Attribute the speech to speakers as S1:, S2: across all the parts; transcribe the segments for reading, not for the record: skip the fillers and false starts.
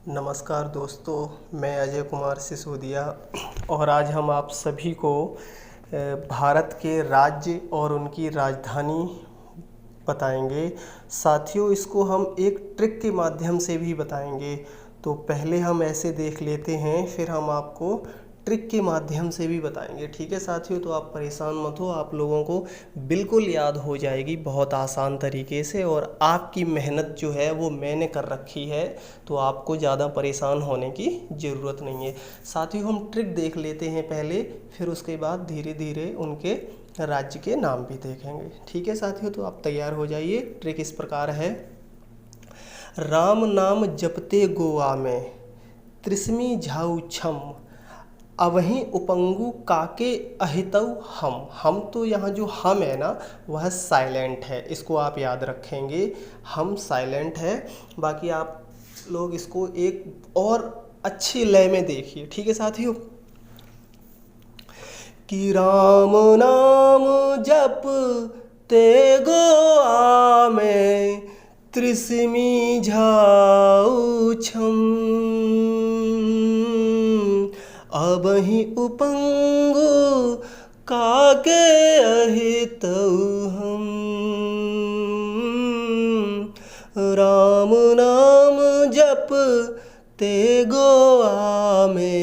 S1: नमस्कार दोस्तों, मैं अजय कुमार सिसोदिया और आज हम आप सभी को भारत के राज्य और उनकी राजधानी बताएंगे। साथियों, इसको हम एक ट्रिक के माध्यम से भी बताएंगे। तो पहले हम ऐसे देख लेते हैं, फिर हम आपको ट्रिक के माध्यम से भी बताएंगे। ठीक है साथियों, तो आप परेशान मत हो, आप लोगों को बिल्कुल याद हो जाएगी बहुत आसान तरीके से। और आपकी मेहनत जो है वो मैंने कर रखी है, तो आपको ज़्यादा परेशान होने की ज़रूरत नहीं है। साथियों, हम ट्रिक देख लेते हैं पहले, फिर उसके बाद धीरे धीरे उनके राज्य के नाम भी देखेंगे। ठीक है साथियों, तो आप तैयार हो जाइए। ट्रिक इस प्रकार है। राम नाम जपते गोवा में, त्रिस्मी झाऊ छम, अवहीं उपंगु काके अहितऊ हम तो यहाँ जो हम है ना, वह साइलेंट है, इसको आप याद रखेंगे। हम साइलेंट है। बाकी आप लोग इसको एक और अच्छी लय में देखिए। ठीक है साथियों, कि राम नाम जप ते गो आमे, त्रिस्मी झाऊ छम, अबहि उपंगु काके अहितऊ हम। राम नाम जप ते गो आमे,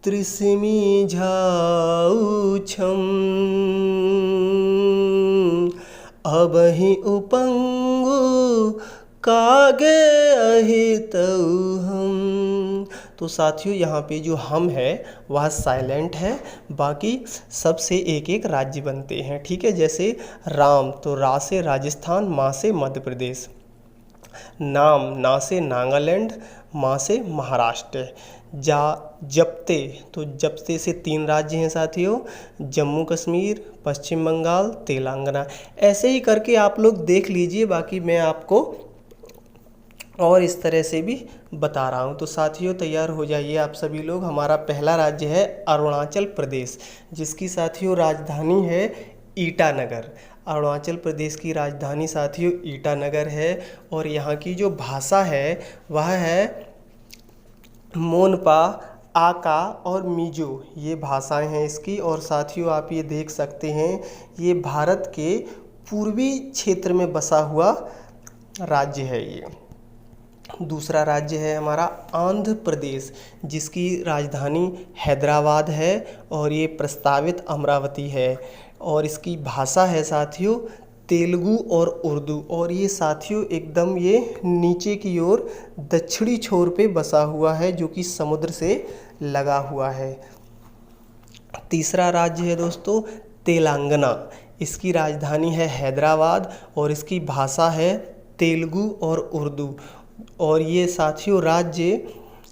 S1: त्रिस्मी झाऊ छम, अबहि उपंगु कागे अहितऊ हम। तो साथियों, यहाँ पे जो हम है वह साइलेंट है, बाकी सबसे एक एक राज्य बनते हैं। ठीक है, जैसे राम तो रा से राजस्थान, माँ से मध्य प्रदेश, नाम ना से नागालैंड, माँ से महाराष्ट्र, जपते तो जपते से 3 राज्य हैं साथियों, जम्मू कश्मीर, पश्चिम बंगाल, तेलंगाना। ऐसे ही करके आप लोग देख लीजिए, बाकी मैं आपको और इस तरह से भी बता रहा हूँ। तो साथियों, तैयार हो जाइए आप सभी लोग। हमारा पहला राज्य है अरुणाचल प्रदेश, जिसकी साथियों राजधानी है ईटानगर। अरुणाचल प्रदेश की राजधानी साथियों ईटानगर है। और यहाँ की जो भाषा है वह है मोनपा, आका और मिजो, ये भाषाएं हैं इसकी। और साथियों, आप ये देख सकते हैं, ये भारत के पूर्वी क्षेत्र में बसा हुआ राज्य है। ये दूसरा राज्य है हमारा आंध्र प्रदेश, जिसकी राजधानी हैदराबाद है और ये प्रस्तावित अमरावती है। और इसकी भाषा है साथियों तेलुगु और उर्दू। और ये साथियों एकदम ये नीचे की ओर दक्षिणी छोर पे बसा हुआ है, जो कि समुद्र से लगा हुआ है। तीसरा राज्य है दोस्तों तेलंगाना, इसकी राजधानी है हैदराबाद और इसकी भाषा है तेलुगु और उर्दू। और ये साथियों राज्य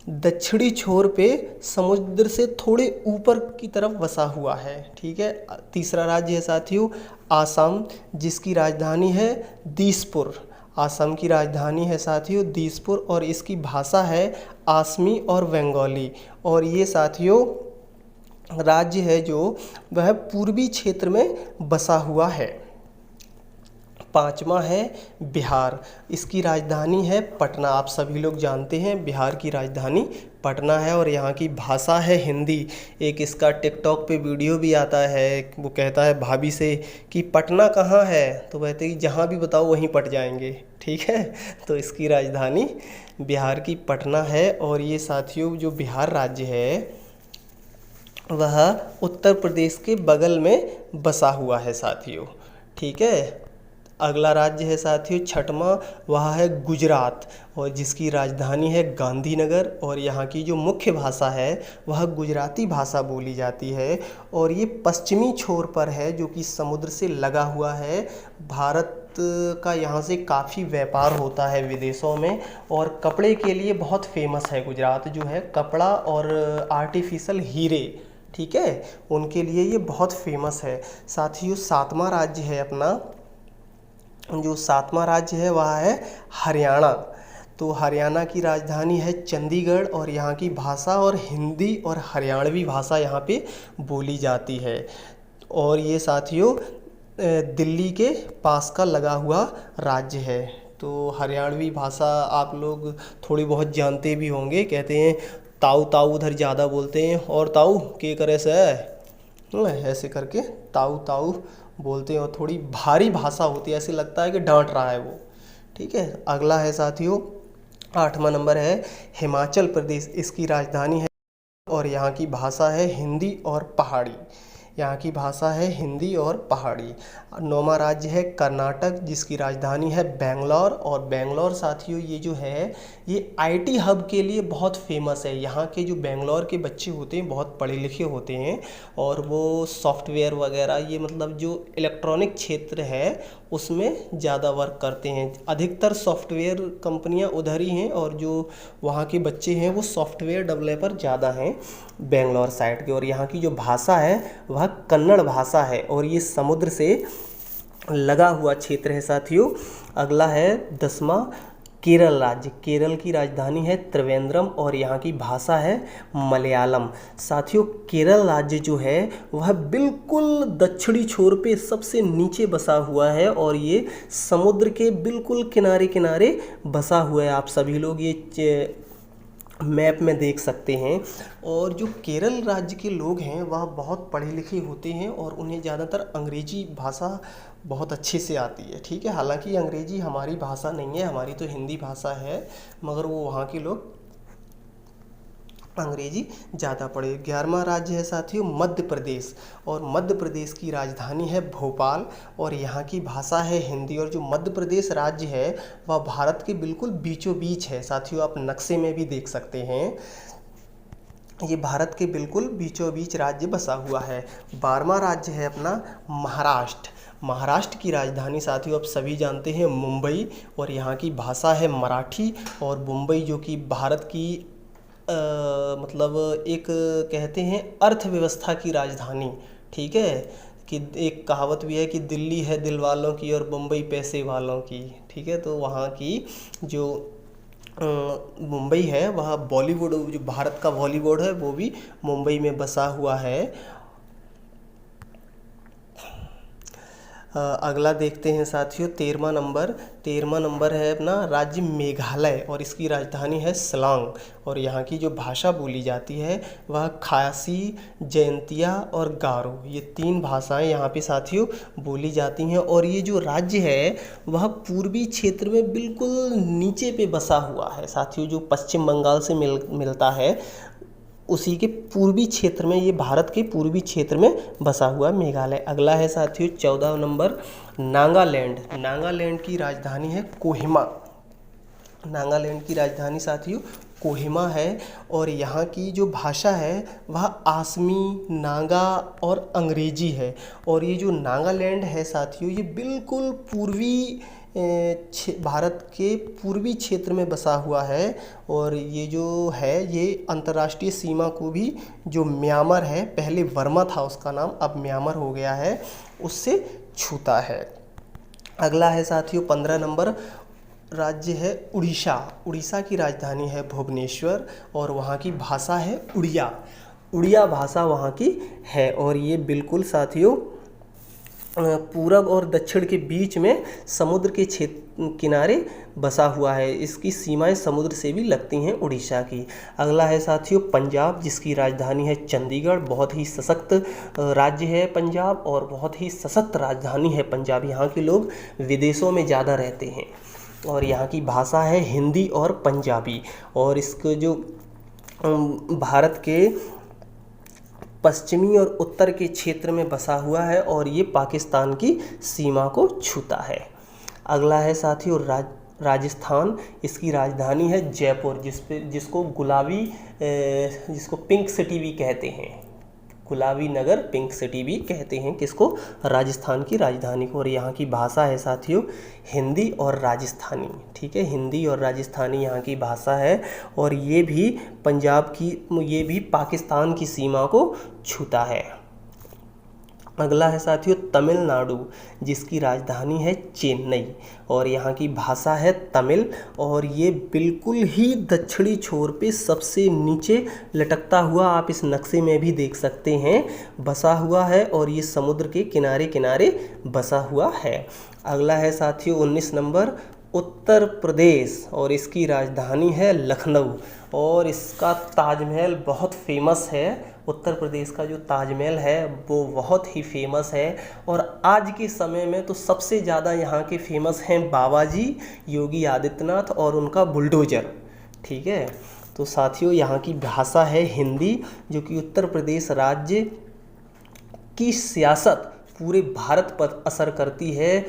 S1: दक्षिणी छोर पे समुद्र से थोड़े ऊपर की तरफ बसा हुआ है। ठीक है, तीसरा राज्य है साथियों आसाम, जिसकी राजधानी है दिसपुर। आसाम की राजधानी है साथियों दिसपुर और इसकी भाषा है आसमी और बंगाली। और ये साथियों राज्य है जो वह पूर्वी क्षेत्र में बसा हुआ है। पांचवा है बिहार, इसकी राजधानी है पटना। आप सभी लोग जानते हैं बिहार की राजधानी पटना है और यहाँ की भाषा है हिंदी। एक इसका टिकटॉक पे वीडियो भी आता है, वो कहता है भाभी से कि पटना कहाँ है, तो कहते कि जहाँ भी बताओ वहीं पट जाएंगे। ठीक है, तो इसकी राजधानी बिहार की पटना है। और ये साथियों जो बिहार राज्य है वह उत्तर प्रदेश के बगल में बसा हुआ है साथियों। ठीक है, अगला राज्य है साथियों छठवां, वह है गुजरात और जिसकी राजधानी है गांधीनगर। और यहाँ की जो मुख्य भाषा है वह गुजराती भाषा बोली जाती है। और ये पश्चिमी छोर पर है, जो कि समुद्र से लगा हुआ है। भारत का यहाँ से काफ़ी व्यापार होता है विदेशों में। और कपड़े के लिए बहुत फेमस है गुजरात, जो है कपड़ा और आर्टिफिशियल हीरे, ठीक है, उनके लिए ये बहुत फेमस है। साथियों सातवां राज्य है अपना, जो सातवां राज्य है वह है हरियाणा। तो हरियाणा की राजधानी है चंडीगढ़ और यहाँ की भाषा और हिंदी और हरियाणवी भाषा यहाँ पे बोली जाती है। और ये साथियों दिल्ली के पास का लगा हुआ राज्य है। तो हरियाणवी भाषा आप लोग थोड़ी बहुत जानते भी होंगे। कहते हैं ताऊ ताऊ उधर ज़्यादा बोलते हैं, और ताऊ के करे से ऐसे करके ताऊ ताऊ बोलते हैं, और थोड़ी भारी भाषा होती है, ऐसे लगता है कि डांट रहा है वो। ठीक है, अगला है साथियों 8वां नंबर है हिमाचल प्रदेश। इसकी राजधानी है और यहाँ की भाषा है हिंदी और पहाड़ी। यहाँ की भाषा है हिंदी और पहाड़ी। 9वां राज्य है कर्नाटक, जिसकी राजधानी है बेंगलोर। और बेंगलोर साथियों ये जो है ये आईटी हब के लिए बहुत फेमस है। यहाँ के जो बेंगलोर के बच्चे होते हैं बहुत पढ़े लिखे होते हैं, और वो सॉफ्टवेयर वगैरह ये मतलब जो इलेक्ट्रॉनिक क्षेत्र है उसमें ज़्यादा वर्क करते हैं। अधिकतर सॉफ्टवेयर कंपनियां उधर ही हैं, और जो वहाँ के बच्चे हैं वो सॉफ्टवेयर डेवलपर ज़्यादा हैं बेंगलोर साइड के। और यहाँ की जो भाषा है वह कन्नड़ भाषा है, और ये समुद्र से लगा हुआ क्षेत्र है साथियों। अगला है 10वां केरल राज्य। केरल की राजधानी है त्रिवेंद्रम, और यहाँ की भाषा है मलयालम। साथियों केरल राज्य जो है वह बिल्कुल दक्षिणी छोर पे सबसे नीचे बसा हुआ है, और ये समुद्र के बिल्कुल किनारे किनारे बसा हुआ है। आप सभी लोग ये मैप में देख सकते हैं। और जो केरल राज्य के लोग हैं वह बहुत पढ़े लिखे होते हैं, और उन्हें ज़्यादातर अंग्रेजी भाषा बहुत अच्छे से आती है। ठीक है, हालांकि अंग्रेजी हमारी भाषा नहीं है, हमारी तो हिंदी भाषा है, मगर वो वहाँ के लोग अंग्रेजी ज़्यादा पढ़े। 11वां राज्य है साथियों मध्य प्रदेश, और मध्य प्रदेश की राजधानी है भोपाल, और यहाँ की भाषा है हिंदी। और जो मध्य प्रदेश राज्य है वह भारत के बिल्कुल बीचों बीच है साथियों, आप नक्शे में भी देख सकते हैं, ये भारत के बिल्कुल बीचों बीच राज्य बसा हुआ है। 12वां राज्य है अपना महाराष्ट्र। महाराष्ट्र की राजधानी साथियों आप सभी जानते हैं मुंबई, और यहाँ की भाषा है मराठी। और मुंबई जो कि भारत की मतलब एक कहते हैं अर्थव्यवस्था की राजधानी। ठीक है, कि एक कहावत भी है कि दिल्ली है दिल वालों की और मुंबई पैसे वालों की। ठीक है, तो वहाँ की जो मुंबई है वह बॉलीवुड, जो भारत का बॉलीवुड है वो भी मुंबई में बसा हुआ है। अगला देखते हैं साथियों 13वां नंबर है अपना राज्य मेघालय, और इसकी राजधानी है शिलांग। और यहाँ की जो भाषा बोली जाती है वह खासी, जयंतिया और गारो, ये 3 भाषाएं यहाँ पे साथियों बोली जाती हैं। और ये जो राज्य है वह पूर्वी क्षेत्र में बिल्कुल नीचे पे बसा हुआ है साथियों, जो पश्चिम बंगाल से मिलता है उसी के पूर्वी क्षेत्र में, ये भारत के पूर्वी क्षेत्र में बसा हुआ मेघालय। अगला है साथियों 14 नंबर नागालैंड। नागालैंड की राजधानी है कोहिमा। नागालैंड की राजधानी साथियों कोहिमा है, और यहाँ की जो भाषा है वह आसमी, नागा और अंग्रेजी है। और ये जो नागालैंड है साथियों ये बिल्कुल पूर्वी भारत के पूर्वी क्षेत्र में बसा हुआ है, और ये जो है ये अंतर्राष्ट्रीय सीमा को भी, जो म्यांमार है, पहले वर्मा था उसका नाम, अब म्यांमार हो गया है, उससे छूता है। अगला है साथियों 15 नंबर राज्य है उड़ीसा। उड़ीसा की राजधानी है भुवनेश्वर, और वहाँ की भाषा है उड़िया। उड़िया भाषा वहाँ की है, और ये बिल्कुल साथियों पूरब और दक्षिण के बीच में समुद्र के किनारे बसा हुआ है। इसकी सीमाएं समुद्र से भी लगती हैं उड़ीसा की। अगला है साथियों पंजाब, जिसकी राजधानी है चंडीगढ़। बहुत ही सशक्त राज्य है पंजाब, और बहुत ही सशक्त राजधानी है पंजाब। यहाँ के लोग विदेशों में ज़्यादा रहते हैं, और यहाँ की भाषा है हिंदी और पंजाबी। और इसको जो भारत के पश्चिमी और उत्तर के क्षेत्र में बसा हुआ है, और ये पाकिस्तान की सीमा को छूता है। अगला है साथियों राजस्थान। इसकी राजधानी है जयपुर, जिसको पिंक सिटी भी कहते हैं, गुलाबी नगर पिंक सिटी भी कहते हैं किसको, राजस्थान की राजधानी को। और यहाँ की भाषा है साथियों हिंदी और राजस्थानी। ठीक है, हिंदी और राजस्थानी यहाँ की भाषा है, और ये भी ये भी पाकिस्तान की सीमा को छूता है। अगला है साथियों तमिलनाडु, जिसकी राजधानी है चेन्नई, और यहाँ की भाषा है तमिल। और ये बिल्कुल ही दक्षिणी छोर पे सबसे नीचे लटकता हुआ, आप इस नक्शे में भी देख सकते हैं, बसा हुआ है, और ये समुद्र के किनारे किनारे बसा हुआ है। अगला है साथियों 19 नंबर उत्तर प्रदेश और इसकी राजधानी है लखनऊ। और इसका ताजमहल बहुत फेमस है। उत्तर प्रदेश का जो ताजमहल है वो बहुत ही फेमस है। और आज के समय में तो सबसे ज़्यादा यहाँ के फेमस हैं बाबा जी, योगी आदित्यनाथ और उनका बुलडोजर। ठीक है, तो साथियों यहाँ की भाषा है हिंदी, जो कि उत्तर प्रदेश राज्य की सियासत पूरे भारत पर असर करती है।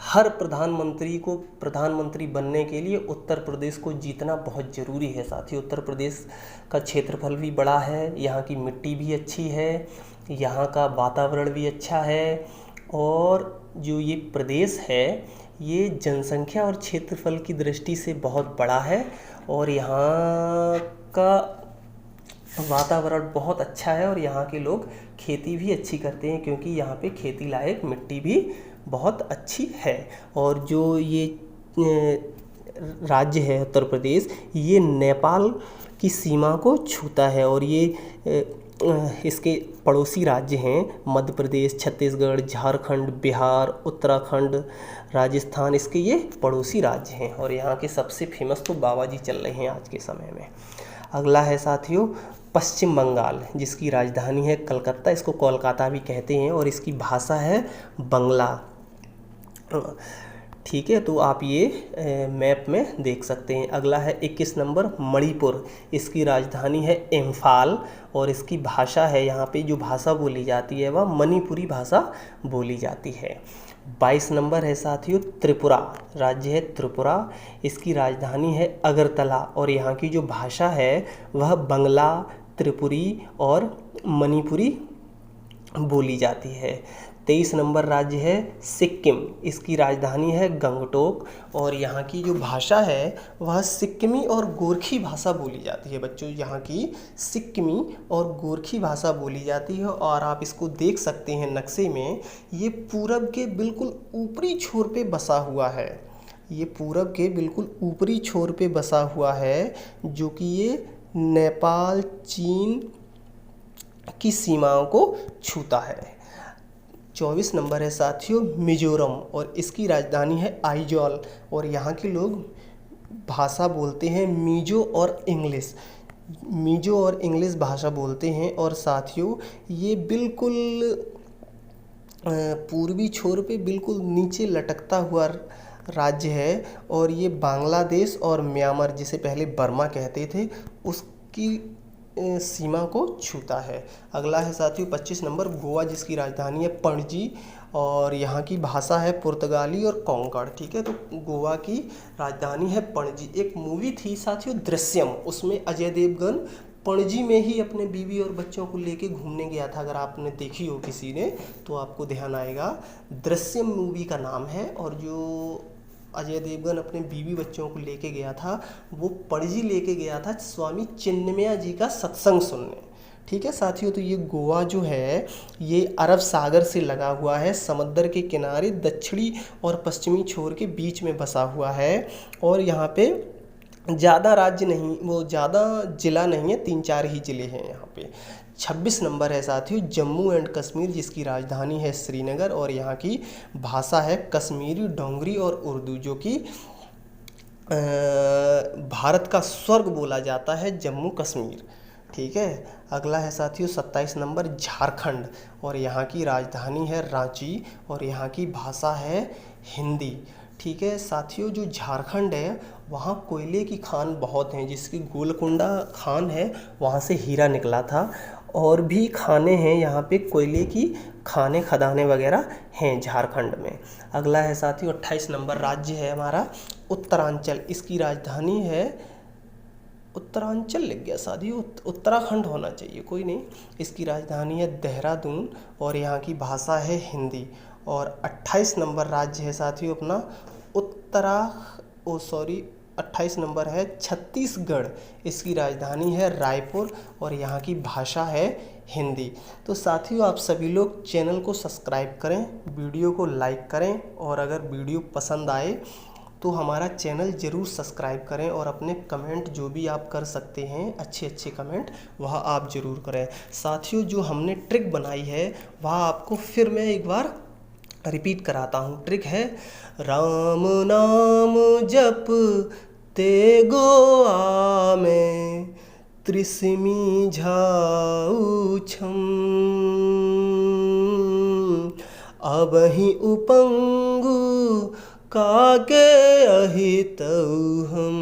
S1: हर प्रधानमंत्री को प्रधानमंत्री बनने के लिए उत्तर प्रदेश को जीतना बहुत ज़रूरी है। साथ ही उत्तर प्रदेश का क्षेत्रफल भी बड़ा है, यहाँ की मिट्टी भी अच्छी है, यहाँ का वातावरण भी अच्छा है। और जो ये प्रदेश है ये जनसंख्या और क्षेत्रफल की दृष्टि से बहुत बड़ा है। और यहाँ का वातावरण बहुत अच्छा है और यहाँ के लोग खेती भी अच्छी करते हैं, क्योंकि यहाँ पे खेती लायक मिट्टी भी बहुत अच्छी है। और जो ये राज्य है उत्तर प्रदेश, ये नेपाल की सीमा को छूता है। और ये इसके पड़ोसी राज्य हैं मध्य प्रदेश, छत्तीसगढ़, झारखंड, बिहार, उत्तराखंड, राजस्थान, इसके ये पड़ोसी राज्य हैं। और यहाँ के सबसे फेमस तो बाबा जी चल रहे हैं आज के समय में। अगला है साथियों पश्चिम बंगाल, जिसकी राजधानी है कलकत्ता, इसको कोलकाता भी कहते हैं, और इसकी भाषा है बंगला। ठीक है, तो आप ये मैप में देख सकते हैं। अगला है 21 नंबर मणिपुर, इसकी राजधानी है इम्फाल और इसकी भाषा है, यहाँ पे जो भाषा बोली जाती है वह मणिपुरी भाषा बोली जाती है। 22 नंबर है साथियों त्रिपुरा, राज्य है त्रिपुरा, इसकी राजधानी है अगरतला और यहाँ की जो भाषा है वह बंगला, त्रिपुरी और मणिपुरी बोली जाती है। 23 नंबर राज्य है सिक्किम, इसकी राजधानी है गंगटोक और यहाँ की जो भाषा है वह सिक्किमी और गोरखी भाषा बोली जाती है। बच्चों, यहाँ की सिक्किमी और गोरखी भाषा बोली जाती है। और आप इसको देख सकते हैं नक्शे में, ये पूरब के बिल्कुल ऊपरी छोर पे बसा हुआ है। ये पूरब के बिल्कुल ऊपरी छोर पे बसा हुआ है, जो कि ये नेपाल, चीन की सीमाओं को छूता है। 24 नंबर है साथियों मिजोरम और इसकी राजधानी है आइजॉल और यहाँ के लोग भाषा बोलते हैं मिजो और इंग्लिश। मिजो और इंग्लिश भाषा बोलते हैं। और साथियों ये बिल्कुल पूर्वी छोर पे बिल्कुल नीचे लटकता हुआ राज्य है और ये बांग्लादेश और म्यांमार, जिसे पहले बर्मा कहते थे, उसकी सीमा को छूता है। अगला है साथियों 25 नंबर गोवा, जिसकी राजधानी है पणजी और यहाँ की भाषा है पुर्तगाली और कोंकण। ठीक है, तो गोवा की राजधानी है पणजी। एक मूवी थी साथियों दृश्यम, उसमें अजय देवगन पणजी में ही अपने बीवी और बच्चों को लेके घूमने गया था। अगर आपने देखी हो किसी ने तो आपको ध्यान आएगा, दृश्यम मूवी का नाम है। और जो अजय देवगन अपने बीवी बच्चों को लेके गया था वो पणजी लेके गया था स्वामी चिन्मया जी का सत्संग सुनने। ठीक है साथियों, तो ये गोवा जो है ये अरब सागर से लगा हुआ है, समुद्र के किनारे दक्षिणी और पश्चिमी छोर के बीच में बसा हुआ है। और यहाँ पे ज़्यादा राज्य नहीं, वो ज़्यादा ज़िला नहीं है, 3-4 ही ज़िले हैं यहाँ पे। 26 नंबर है साथियों जम्मू एंड कश्मीर, जिसकी राजधानी है श्रीनगर और यहाँ की भाषा है कश्मीरी, डोंगरी और उर्दू, जो कि भारत का स्वर्ग बोला जाता है जम्मू कश्मीर। ठीक है, अगला है साथियों 27 नंबर झारखंड और यहाँ की राजधानी है रांची और यहाँ की भाषा है हिंदी। ठीक है साथियों, जो झारखंड है वहाँ कोयले की खान बहुत हैं, जिसकी गोलकुंडा खान है, वहाँ से हीरा निकला था। और भी खाने हैं यहाँ पे, कोयले की खाने खदानें वगैरह हैं झारखंड में। अगला है साथियों 28 नंबर राज्य है हमारा उत्तरांचल, इसकी राजधानी है उत्तरांचल लिख गया साथियों, उत्तराखंड होना चाहिए, कोई नहीं। इसकी राजधानी है देहरादून और यहाँ की भाषा है हिंदी। और 28 नंबर राज्य है साथियों अपना 28 नंबर है छत्तीसगढ़, इसकी राजधानी है रायपुर और यहाँ की भाषा है हिंदी। तो साथियों आप सभी लोग चैनल को सब्सक्राइब करें, वीडियो को लाइक करें और अगर वीडियो पसंद आए तो हमारा चैनल ज़रूर सब्सक्राइब करें और अपने कमेंट जो भी आप कर सकते हैं अच्छे अच्छे कमेंट वह आप ज़रूर करें। साथियों जो हमने ट्रिक बनाई है वह आपको फिर मैं एक बार रिपीट कराता हूँ। ट्रिक है राम नाम जप ते गोआ में त्रिसिमी झाऊ छम। अबहि उपंगु काके अहितऊ हम।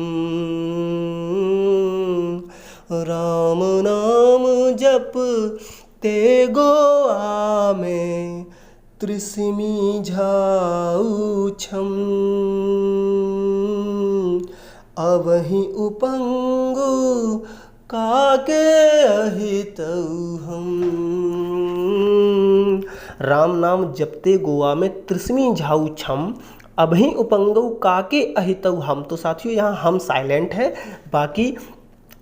S1: राम नाम जप ते गोआ में त्रिसिमी झाऊ छम। अबहि उपंगु काके अहितऊ हम। राम नाम जपते गोवा में त्रिसिमी झाऊ छम। अबहि उपंगु काके अहितऊ हम। तो साथियों यहाँ हम साइलेंट है, बाकी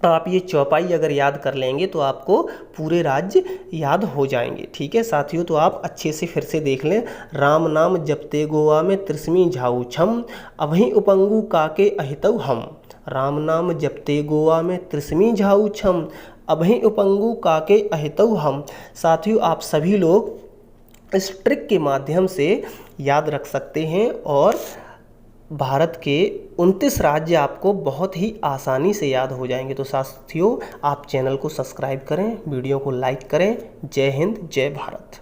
S1: आप ये चौपाई अगर याद कर लेंगे तो आपको पूरे राज्य याद हो जाएंगे। ठीक है साथियों, तो आप अच्छे से फिर से देख लें। राम नाम जपते गोवा में त्रिसिमी झाऊ छम। अबहि उपंगु काके अहितऊ हम। राम नाम जपते गोवा में त्रिसिमी झाऊ छम। अबहि उपंगु काके अहितऊ हम। साथियों आप सभी लोग इस ट्रिक के माध्यम से याद रख सकते हैं और भारत के 29 राज्य आपको बहुत ही आसानी से याद हो जाएंगे। तो साथियों आप चैनल को सब्सक्राइब करें, वीडियो को लाइक करें। जय हिंद, जय भारत।